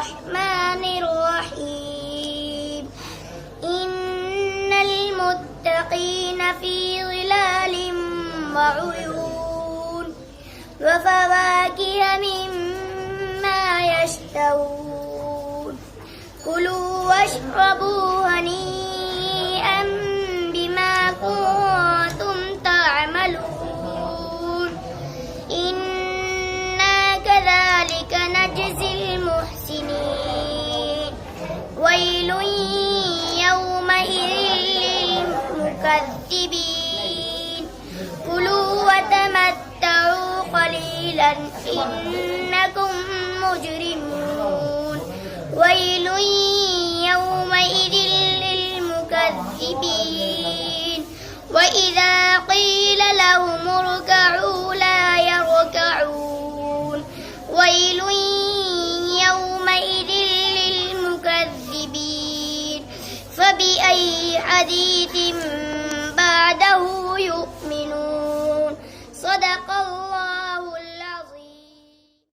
الرحمن الرحيم إن المتقين في ظلال وعيون وفواكه مما يشتهون كلوا واشربوا هنيئا بما كنتم تعملون إنا كذلك نجزي المحسنين ويل يومئذ للمكذبين كلوا وتمتعوا قليلا إنكم مجرمون ويل يومئذ للمكذبين وإذا قيل لهم اركعوا لا يركعون ويل يومئذ للمكذبين فبأي حديث بعده